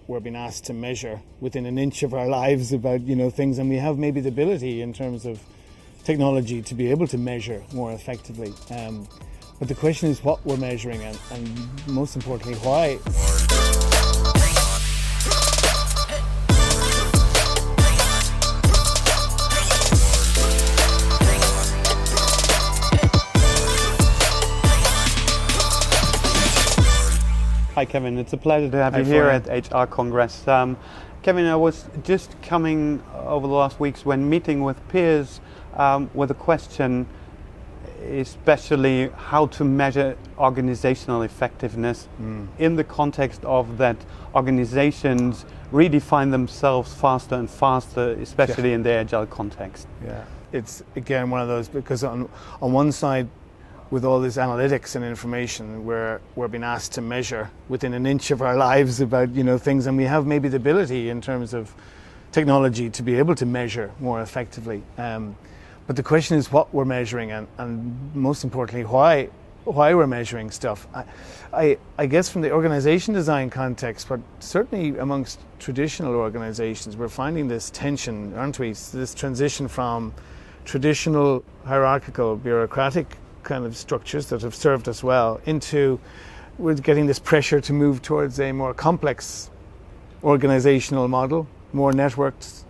we're being asked to measure within an inch of our lives about, things, and we have maybe the ability in terms of technology to be able to measure more effectively. But the question is what we're measuring and most importantly, why. Hi Kevin, it's a pleasure to have you here at HR Congress. Kevin, I was just coming over the last weeks when meeting with peers with a question, especially how to measure organizational effectiveness in the context of that organizations redefine themselves faster and faster, especially in the agile context. Yeah, it's again one of those, because on one side, with all this analytics and information, we're being asked to measure within an inch of our lives about, things, and we have maybe the ability in terms of technology to be able to measure more effectively. But the question is what we're measuring and most importantly, why we're measuring stuff. I guess from the organization design context, but certainly amongst traditional organizations, we're finding this tension, aren't we? This transition from traditional hierarchical bureaucratic kind of structures that have served us well into we're getting this pressure to move towards a more complex organizational model, more networked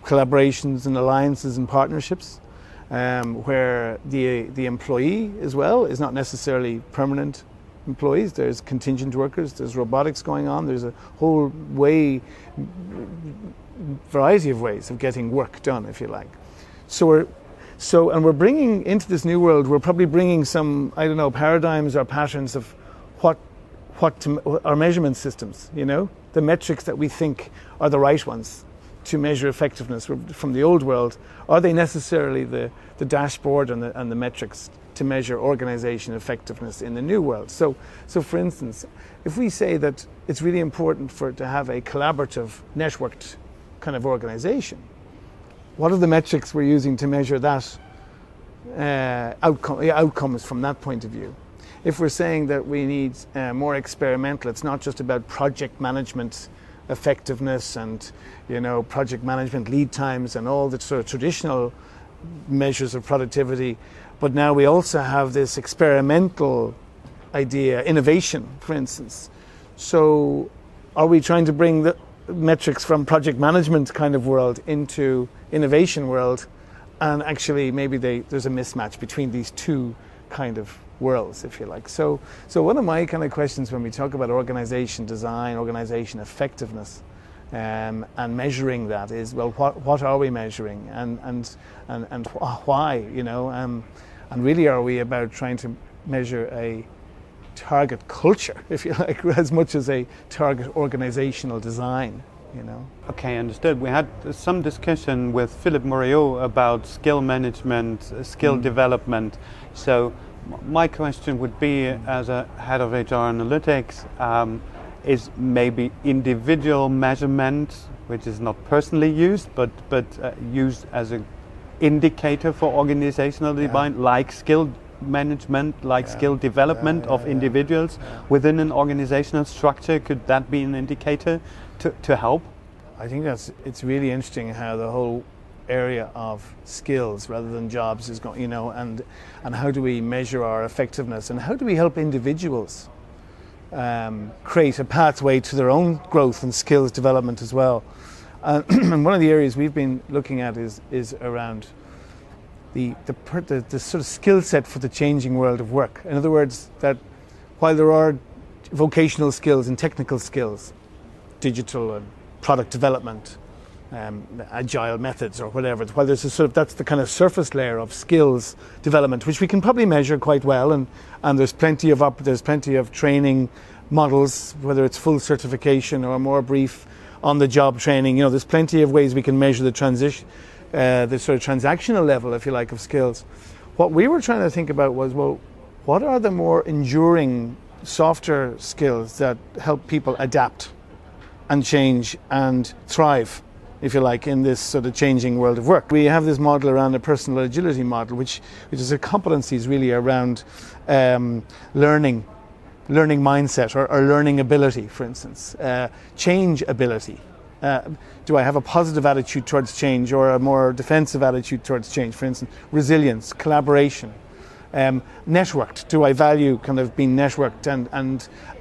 collaborations and alliances and partnerships, where the employee as well is not necessarily permanent employees. There's contingent workers, there's robotics going on, there's a whole variety of ways of getting work done, if you like. And we're bringing into this new world, we're probably bringing some, paradigms or patterns of our measurement systems, the metrics that we think are the right ones to measure effectiveness from the old world. Are they necessarily the dashboard and the metrics to measure organization effectiveness in the new world? So for instance, if we say that it's really important to have a collaborative, networked kind of organization, what are the metrics we're using to measure that outcomes from that point of view? If we're saying that we need more experimental, it's not just about project management effectiveness and project management lead times and all the sort of traditional measures of productivity, but now we also have this experimental idea, innovation, for instance. So are we trying to bring the metrics from project management kind of world into innovation world, and actually maybe there's a mismatch between these two kind of worlds, if you like. So one of my kind of questions when we talk about organization design, organization effectiveness, and measuring that is, well, what are we measuring and why, and really are we about trying to measure a target culture, if you like, as much as a target organizational design, Okay, understood. We had some discussion with Philippe Moreau about skill management, skill development. So my question would be, as a head of HR analytics, is maybe individual measurement, which is not personally used, but used as an indicator for organizational design, like skill management, like skill development of individuals within an organizational structure. Could that be an indicator to help? I think it's really interesting how the whole area of skills rather than jobs is going, and how do we measure our effectiveness and how do we help individuals create a pathway to their own growth and skills development as well. And one of the areas we've been looking at is around the sort of skill set for the changing world of work. In other words, that while there are vocational skills and technical skills, digital and product development, agile methods or whatever, while there's that's the kind of surface layer of skills development, which we can probably measure quite well, and there's plenty of training models, whether it's full certification or more brief on the job training. There's plenty of ways we can measure the transition, the sort of transactional level, if you like, of skills. What we were trying to think about was, well, what are the more enduring, softer skills that help people adapt and change and thrive, if you like, in this sort of changing world of work. We have this model around a personal agility model, which is a competencies really around learning learning mindset or learning ability, for instance, change ability. Do I have a positive attitude towards change or a more defensive attitude towards change? For instance, resilience, collaboration, networked. Do I value kind of being networked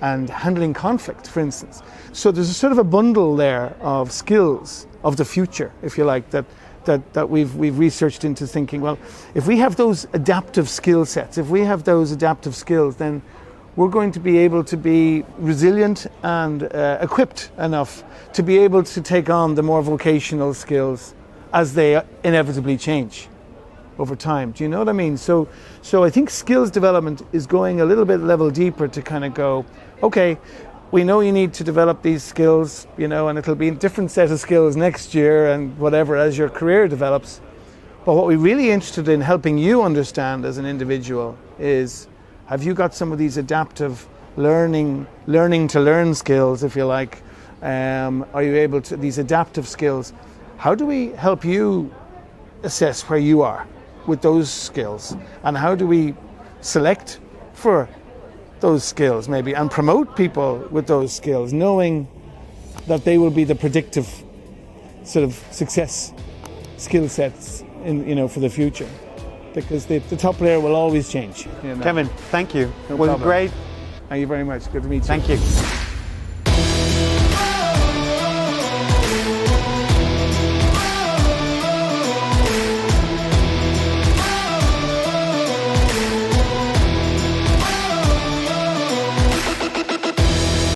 and handling conflict, for instance? So there's a sort of a bundle there of skills of the future, if you like, that we've researched into thinking, well, if we have those adaptive skill sets, if we have those adaptive skills, then we're going to be able to be resilient and equipped enough to be able to take on the more vocational skills as they inevitably change over time. Do you know what I mean? So I think skills development is going a little bit level deeper to kind of go, okay, we know you need to develop these skills, you know, and it'll be a different set of skills next year and whatever as your career develops. But what we're really interested in helping you understand as an individual is, have you got some of these adaptive learning to learn skills, if you like? Are you able to, these adaptive skills, how do we help you assess where you are with those skills? And how do we select for those skills maybe and promote people with those skills, knowing that they will be the predictive sort of success skill sets in, you know, for the future? Because the top layer will always change. You know? Kevin, thank you. No It was problem. great. Thank you very much. Good to meet you. Thank you.